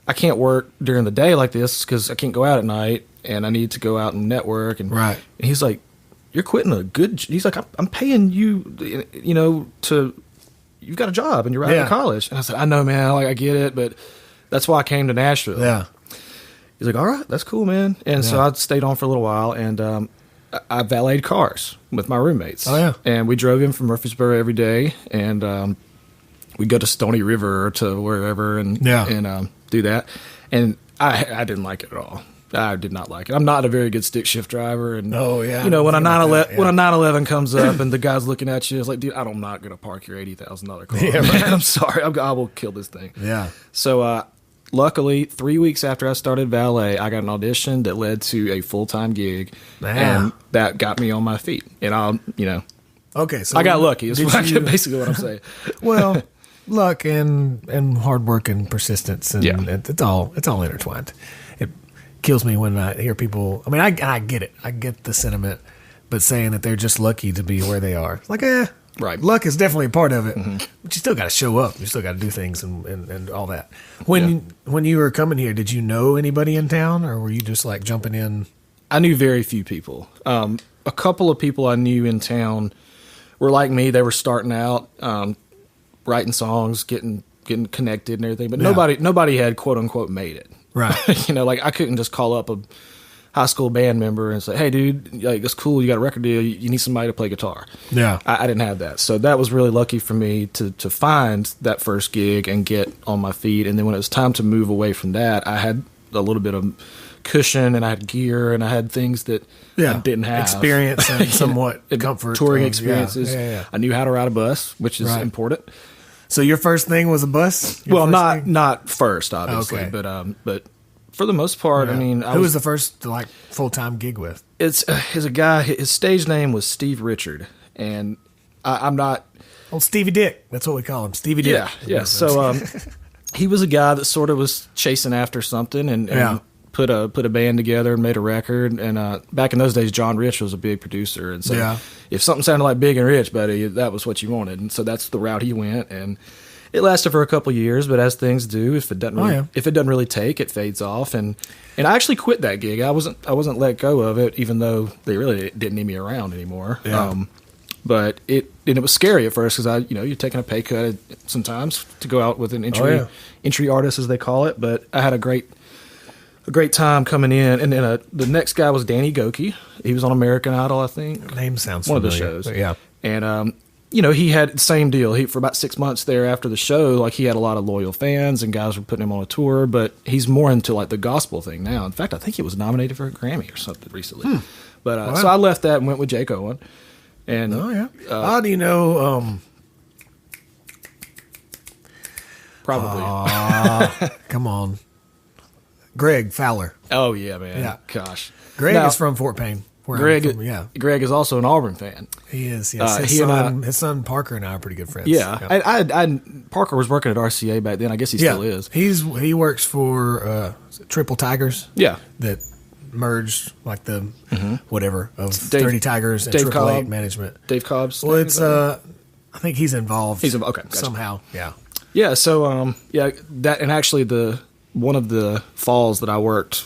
I can't work during the day like this because I can't go out at night, and I need to go out and network. And he's like, you're quitting a good. He's like, I'm paying you, you've got a job and you're out of college. And I said, I know, man. Like, I get it, but that's why I came to Nashville. Yeah. He's like, all right, that's cool, man. And so I stayed on for a little while, and I valeted cars with my roommates. Oh, yeah. And we drove in from Murfreesboro every day, and we'd go to Stony River or to wherever and do that. And I didn't like it at all. I did not like it. I'm not a very good stick shift driver. And when a 911 comes up and the guy's looking at you, it's like, dude, I'm not going to park your $80,000 car. Yeah, man. I'm sorry. I will kill this thing. Yeah. So luckily, 3 weeks after I started valet, I got an audition that led to a full-time gig, and that got me on my feet. And okay, so I got lucky. Is basically what I'm saying. Well, luck and hard work and persistence, and it's all intertwined. It kills me when I hear people. I mean, I get it. I get the sentiment, but saying that they're just lucky to be where they are, it's like, right. Luck is definitely a part of it, but you still got to show up. You still got to do things and all that. When you were coming here, did you know anybody in town, or were you just like jumping in? I knew very few people. A couple of people I knew in town were like me. They were starting out, writing songs, getting connected and everything, but nobody had quote unquote made it. Right. You know, like I couldn't just call up a high school band member and say, "Hey, dude, like it's cool. You got a record deal. You need somebody to play guitar." Yeah. I didn't have that, so that was really lucky for me to find that first gig and get on my feet. And then when it was time to move away from that, I had a little bit of cushion and I had gear and I had things that I didn't have. Experience and somewhat comfort. Touring experiences. Yeah. I knew how to ride a bus, which is important. So your first thing was a bus? Not first, obviously, okay. but for the most part, I mean, who was the first like full-time gig with? It's a guy. His stage name was Steve Richard, and I'm not. Old Stevie Dick. That's what we call him, Stevie Dick. Yeah. So he was a guy that sort of was chasing after something and put a band together and made a record. And back in those days, John Rich was a big producer, and so if something sounded like Big and Rich, buddy, that was what you wanted. And so that's the route he went, and it lasted for a couple years. But as things do, if it doesn't really take, it fades off. And I actually quit that gig. I wasn't let go of it, even though they really didn't need me around anymore. Yeah. But it was scary at first because you're taking a pay cut sometimes to go out with an entry artist, as they call it. But I had a great time coming in. And then the next guy was Danny Goki. He was on American Idol, I think. Name sounds one familiar, of the shows. Yeah. And he had the same deal. For about 6 months there after the show, like he had a lot of loyal fans and guys were putting him on a tour. But he's more into like the gospel thing now. In fact, I think he was nominated for a Grammy or something recently. But so I left that and went with Jake Owen. And how do you know? Probably. Come on, Greg Fowler. Oh yeah, man. Yeah. Gosh. Greg is from Fort Payne. Greg is also an Auburn fan. He is. Yes. His son Parker and I are pretty good friends. Yeah. Parker was working at RCA back then. I guess he still is. He works for Triple Tigers. Yeah. That merged like the whatever of 30 Tigers and Triple Eight management. Dave Cobb's. Well, it's I think he's involved. Okay. Gotcha. Somehow. Yeah. Yeah. So that, and actually one of the falls that I worked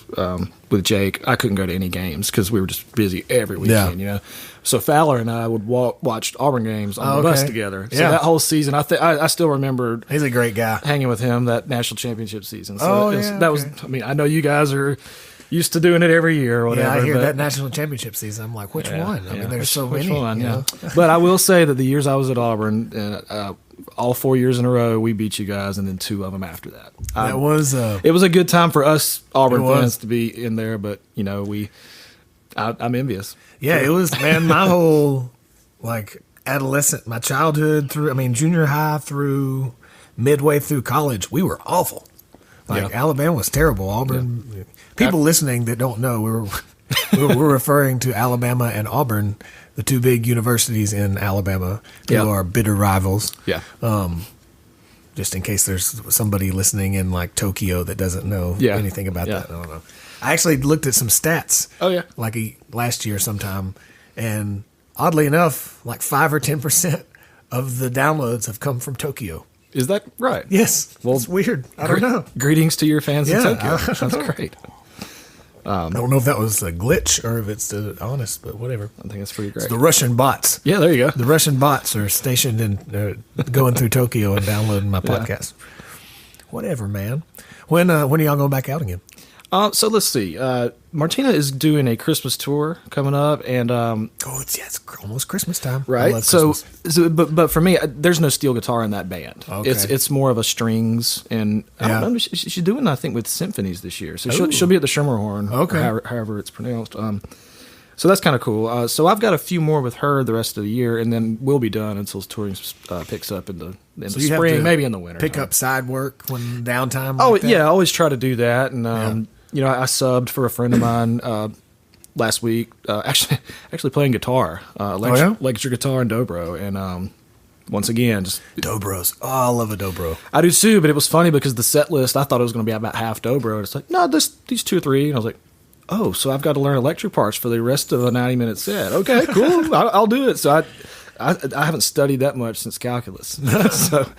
with Jake, I couldn't go to any games because we were just busy every weekend. You know. So Fowler and I would watch Auburn games on the bus together. So that whole season, I still remember. He's a great guy. Hanging with him that national championship season. So that was. I mean, I know you guys are used to doing it every year or whatever. Yeah, I hear that national championship season. I'm like, which one? I mean, there's so many. Which one? Yeah. But I will say that the years I was at Auburn, all 4 years in a row, we beat you guys, and then 2 of them after that. It was a good time for us Auburn fans to be in there, but I'm envious. Yeah, it was, man. My whole adolescent, my childhood through, junior high through midway through college, we were awful. Alabama was terrible. Auburn. People listening that don't know, we're referring to Alabama and Auburn, the 2 big universities in Alabama who are bitter rivals. Yeah. Just in case there's somebody listening in like Tokyo that doesn't know anything about that. I don't know. I actually looked at some stats. Oh yeah. Last year sometime, and oddly enough, like 5 or 10% of the downloads have come from Tokyo. Is that right? Yes. Well, it's weird. I don't know. Greetings to your fans in Tokyo. That's great. I don't know if that was a glitch or if it's honest, but whatever. I think it's pretty great. It's the Russian bots. Yeah, there you go. The Russian bots are stationed and going through Tokyo and downloading my podcast. Whatever, man. When are y'all going back out again? So let's see. Martina is doing a Christmas tour coming up, and it's almost Christmas time, right? So but for me, there's no steel guitar in that band. Okay. It's more of a strings, and I don't know. She's doing, I think, with symphonies this year, so she'll be at the Schermerhorn, however it's pronounced. So that's kind of cool. So I've got a few more with her the rest of the year, and then we'll be done until touring picks up in the spring, maybe in the winter. Pick up side work when downtime. I always try to do that, and I subbed for a friend of mine last week. Actually playing guitar, electric guitar and dobro, and once again, just dobros. Oh, I love a dobro. I do too, but it was funny because the set list, I thought it was going to be about half dobro, and it's like, no, these 2 or 3, and I was like, oh, so I've got to learn electric parts for the rest of a 90-minute set. Okay, cool. I'll do it. So I haven't studied that much since calculus. So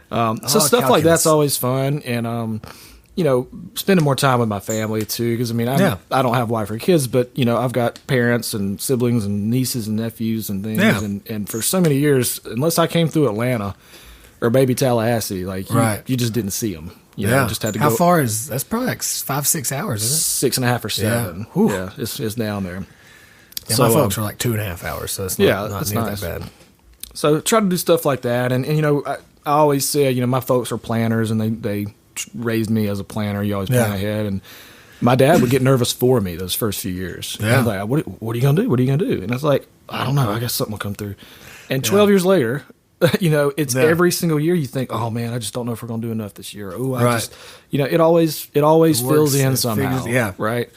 stuff like that's always fun. And spending more time with my family too. Because I mean, I don't have wife or kids, but I've got parents and siblings and nieces and nephews and things. Yeah. And for so many years, unless I came through Atlanta or maybe Tallahassee, like you just didn't see them. Just had to go. How far is that's probably like 5-6 hours, isn't it? 6.5 or 7. Yeah, it's down there. Yeah, my folks are like 2.5 hours, so it's not near nice. that bad. So try to do stuff like that, and I always say, my folks are planners, and they raised me as a planner. You always plan ahead, and my dad would get nervous for me those first few years. Yeah, like, what are you gonna do? What are you gonna do? And I was like, I don't know. I guess something will come through. And 12 years later, it's every single year you think, oh man, I just don't know if we're gonna do enough this year. Oh, it always fills in somehow. Right.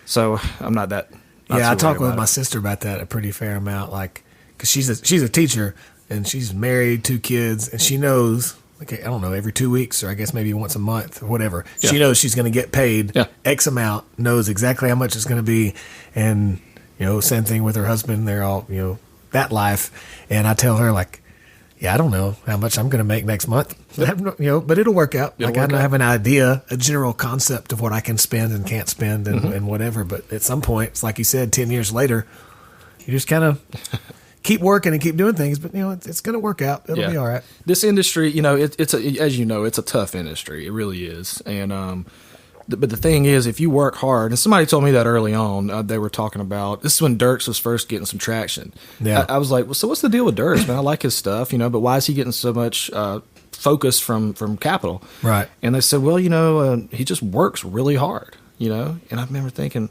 So I'm not that. I talk with my sister about that a pretty fair amount, like, because she's a teacher and she's married, 2 kids, and she knows, like, I don't know, every 2 weeks or I guess maybe once a month or whatever, she knows she's going to get paid X amount, knows exactly how much it's going to be, and same thing with her husband. They're all that life, and I tell her, like, I don't know how much I'm going to make next month. But it'll work out. I have an idea, a general concept of what I can spend and can't spend and whatever. But at some point, it's like you said, 10 years later, you just kind of keep working and keep doing things. But, it's going to work out. It'll be all right. This industry, it's a tough industry. It really is. And, but the thing is, if you work hard, and somebody told me that early on, they were talking about, this is when Dirks was first getting some traction. Yeah. I was like, well, so what's the deal with Dirks, man? I like his stuff, but why is he getting so much focus from Capitol? Right. And they said, well, he just works really hard, And I remember thinking,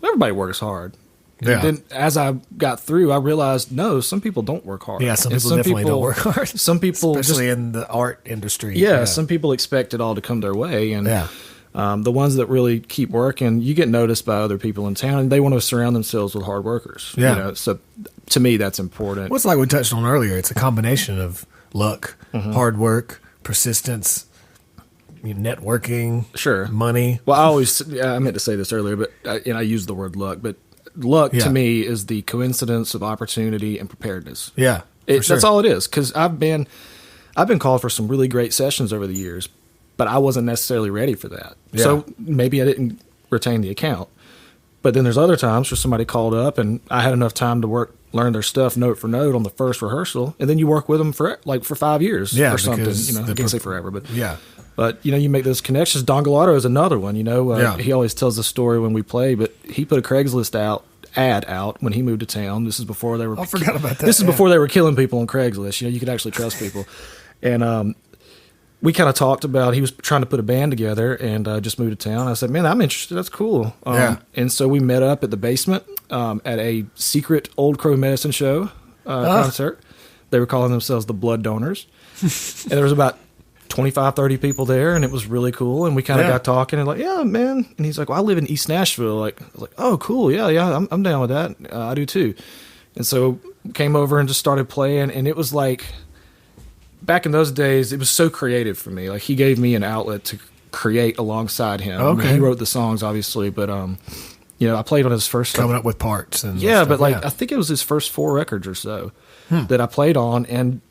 well, everybody works hard. Yeah. And then as I got through, I realized, no, some people don't work hard. Yeah, some people definitely don't work hard. Some people, especially in the art industry. Yeah, some people expect it all to come their way. And the ones that really keep working, you get noticed by other people in town, and they want to surround themselves with hard workers. Yeah. So to me, that's important. Well, it's like we touched on earlier. It's a combination of luck, hard work, persistence, networking, money. Well, I meant to say this earlier, but I used the word luck, but luck to me is the coincidence of opportunity and preparedness. Yeah, that's all it is. Because I've been called for some really great sessions over the years, but I wasn't necessarily ready for that. Yeah. So maybe I didn't retain the account. But then there's other times where somebody called up and I had enough time to learn their stuff note for note on the first rehearsal, and then you work with them for 5 years or something. I can't say forever, but But you make those connections. Don Gallardo is another one. He always tells the story when we play, but he put a Craigslist ad out when he moved to town. This is before they were. I forgot about that. This is before they were killing people on Craigslist. You could actually trust people, and we kind of talked about, he was trying to put a band together and just moved to town. I said, man, I'm interested. That's cool. And so we met up at the basement at a secret Old Crow Medicine show concert. They were calling themselves the Blood Donors. And there was about 25, 30 people there, and it was really cool. And we kind of got talking and like, yeah, man. And he's like, well, I live in East Nashville. I was like, oh, cool. Yeah, I'm down with that. I do too. And so came over and just started playing. And it was like, back in those days, it was so creative for me. Like, he gave me an outlet to create alongside him. Okay. I mean, he wrote the songs, obviously, but I played on his first coming up with parts and but I think it was his first 4 records or so that I played on, and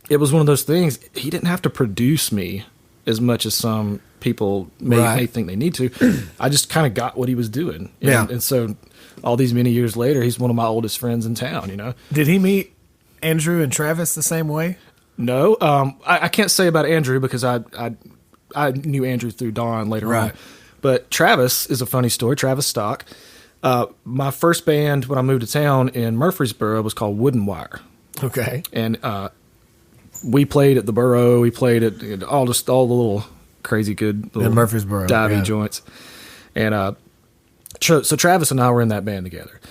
it was one of those things. He didn't have to produce me as much as some people may think they need to. I just kind of got what he was doing, and so all these many years later, he's one of my oldest friends in town. Did he meet Andrew and Travis the same way? No, I can't say about Andrew because I knew Andrew through Don later on. But Travis is a funny story. Travis Stock. My first band when I moved to town in Murfreesboro was called Wooden Wire. Okay. And we played at the Borough. We played at all the little crazy good little in Murfreesboro divey joints. And so Travis and I were in that band together.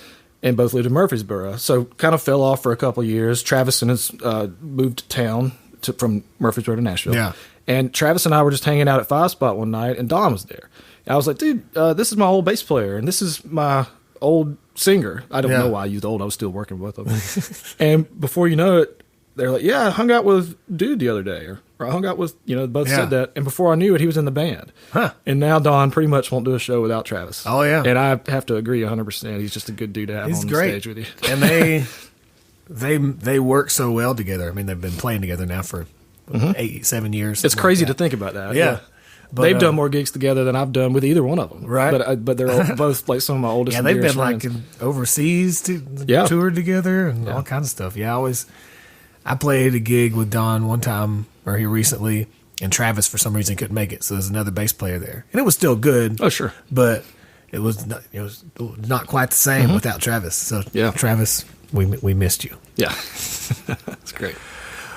And both lived in Murfreesboro. So kind of fell off for a couple of years. Travis and his moved to town from Murfreesboro to Nashville. Yeah. And Travis and I were just hanging out at Five Spot one night, and Don was there. And I was like, dude, this is my old bass player, and this is my old singer. I don't know why I used old. I was still working with them. And before you know it, they're like, yeah, I hung out with Dude the other day, or I hung out with, both said that. And before I knew it, he was in the band. Huh. And now Don pretty much won't do a show without Travis. Oh, yeah. And I have to agree 100%. He's just a good dude to have on the stage with you. And they work so well together. I mean, they've been playing together now for 7 years. It's crazy to think about that. Yeah. But, they've done more gigs together than I've done with either one of them. Right. But they're both like some of my oldest. Yeah, and they've been dearest like friends. overseas toured together and all kinds of stuff. Yeah, I played a gig with Don one time or here recently, and Travis for some reason couldn't make it, so there's another bass player there, and it was still good. Oh, sure, but it was not quite the same without Travis. So Travis, we missed you. Yeah, that's great.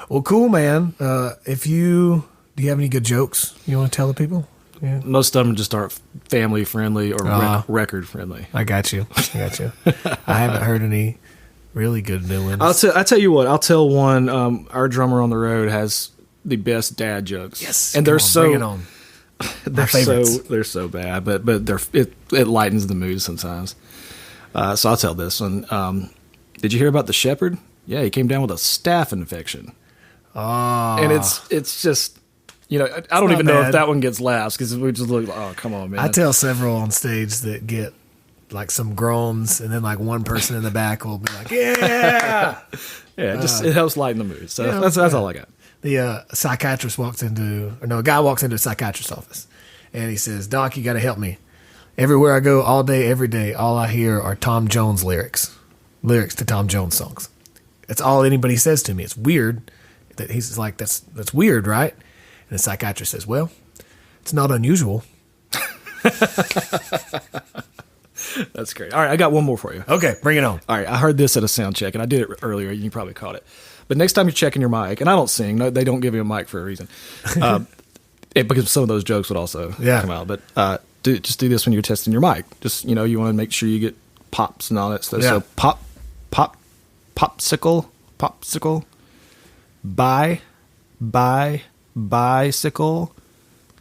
Well, cool, man. Do you have any good jokes you want to tell the people? Yeah. Most of them just aren't family friendly or record friendly. I got you. I haven't heard any really good new ones. I'll tell you what. I'll tell one. Our drummer on the road has the best dad jokes. Yes, and bring it on. They're so bad, but it lightens the mood sometimes. So I'll tell this one. Did you hear about the shepherd? Yeah, he came down with a staph infection. Oh, and it's just. I don't even know if that one gets laughs because we just look. Oh, come on, man! I tell several on stage that get like some groans, and then like one person in the back will be like, "Yeah, yeah." It helps lighten the mood. So that's all I got. The a guy walks into a psychiatrist's office, and he says, "Doc, you got to help me. Everywhere I go, all day, every day, all I hear are Tom Jones lyrics to Tom Jones songs. That's all anybody says to me. It's weird." That he's like, "That's weird, right?" And the psychiatrist says, "Well, it's not unusual." That's great. All right, I got one more for you. Okay, bring it on. All right, I heard this at a sound check, and I did it earlier. You probably caught it. But next time you're checking your mic, and I don't sing. No, they don't give you a mic for a reason. Because some of those jokes would also come out. But just do this when you're testing your mic. Just, you want to make sure you get pops and all that stuff. Yeah. So popsicle, bicycle,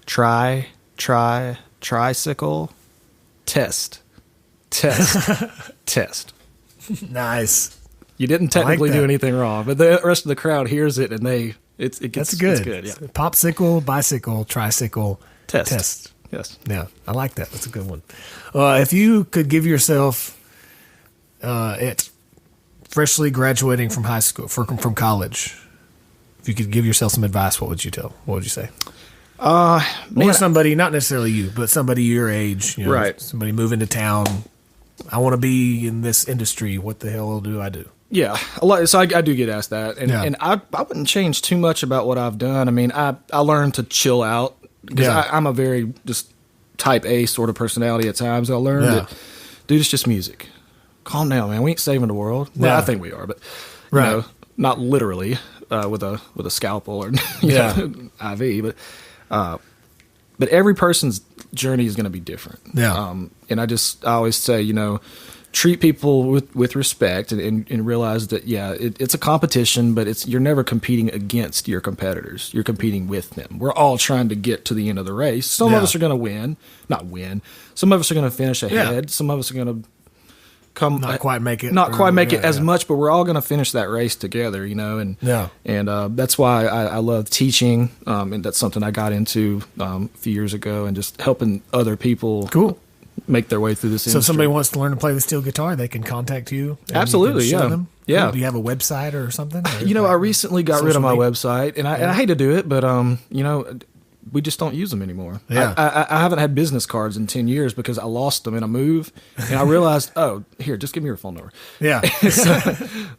tricycle, test. Nice. You didn't technically do anything wrong, but the rest of the crowd hears it and it gets That's good. It's good. Yeah. Popsicle, bicycle, tricycle, test. Yes. Yeah, I like that. That's a good one. If you could give yourself freshly graduating from high school, from college, if you could give yourself some advice, what would you say? Or somebody, not necessarily you, but somebody your age, right? Somebody moving to town. I want to be in this industry. What the hell do I do? Yeah, so I do get asked that, and I wouldn't change too much about what I've done. I mean, I learned to chill out because I'm a very just type A sort of personality at times. I learned that, dude, it's just music. Calm down, man. We ain't saving the world. Well, I think we are, but not literally with a scalpel or IV, but every person's journey is going to be different. Yeah. And I always say, treat people with respect and realize that, it's a competition, but you're never competing against your competitors. You're competing with them. We're all trying to get to the end of the race. Some of us are going to not win. Some of us are going to finish ahead. Yeah. Some of us are going to not quite make it as much, but we're all going to finish that race together, and that's why I love teaching, and that's something I got into a few years ago, and just helping other people make their way through this industry. So if somebody wants to learn to play the steel guitar, they can contact you? Absolutely, you can show them? Yeah. Do you have a website or something? I recently got rid of my website, and I hate to do it, but we just don't use them anymore. Yeah. I haven't had business cards in 10 years because I lost them in a move, and I realized, here, just give me your phone number. Yeah.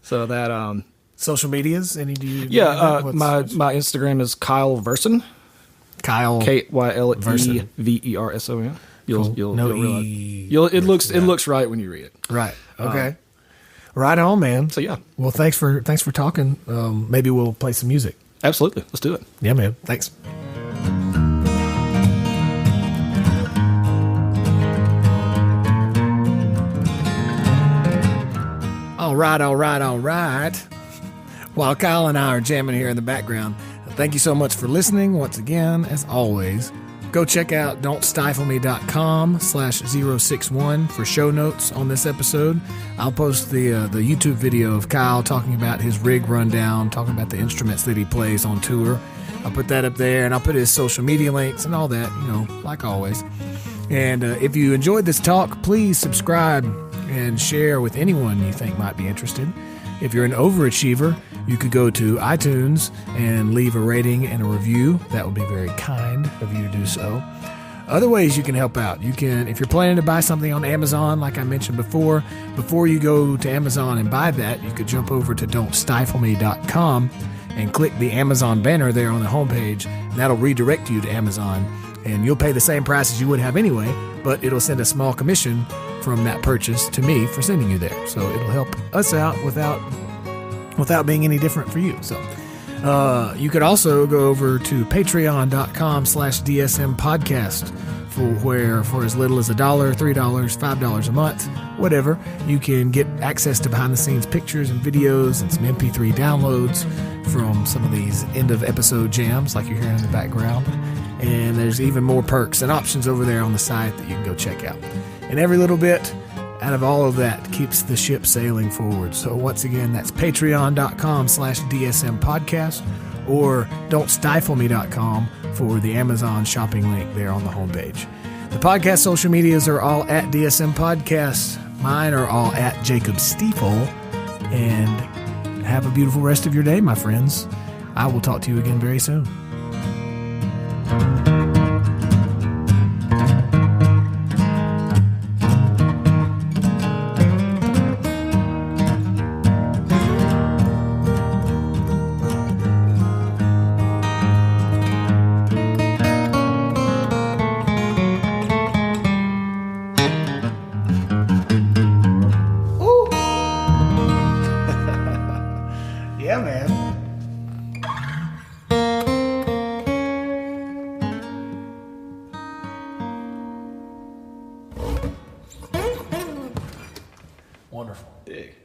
so that social medias? My Instagram is Kyle Verson. Kyle KYLEVERSON. You'll realize. It looks right when you read it. Right. Okay. Right on, man. So yeah. Well, thanks for talking. Maybe we'll play some music. Absolutely. Let's do it. Yeah, man. Thanks. All right. While Kyle and I are jamming here in the background, thank you so much for listening. Once again, as always, go check out don'tstifleme.com/061 for show notes on this episode. I'll post the YouTube video of Kyle talking about his rig rundown, talking about the instruments that he plays on tour. I'll put that up there, and I'll put his social media links and all that, like always. And if you enjoyed this talk, please subscribe and share with anyone you think might be interested. If you're an overachiever, you could go to iTunes and leave a rating and a review. That would be very kind of you to do so. Other ways you can help out. You can, if you're planning to buy something on Amazon, like I mentioned before you go to Amazon and buy that, you could jump over to don'tstifleme.com and click the Amazon banner there on the homepage. And that'll redirect you to Amazon, and you'll pay the same price as you would have anyway, but it'll send a small commission from that purchase to me for sending you there. So it'll help us out without being any different for you. So you could also go over to patreon.com/DSM podcast for as little as $1, $3, $5 a month, whatever. You can get access to behind the scenes pictures and videos and some MP3 downloads from some of these end of episode jams like you're hearing in the background. And there's even more perks and options over there on the site that you can go check out. And every little bit out of all of that keeps the ship sailing forward. So once again, that's patreon.com/DSM podcast or don'tstifleme.com for the Amazon shopping link there on the homepage. The podcast social medias are all at DSM Podcast. Mine are all at Jacob Stiefel. And have a beautiful rest of your day, my friends. I will talk to you again very soon. Yeah, man. Wonderful. Dig.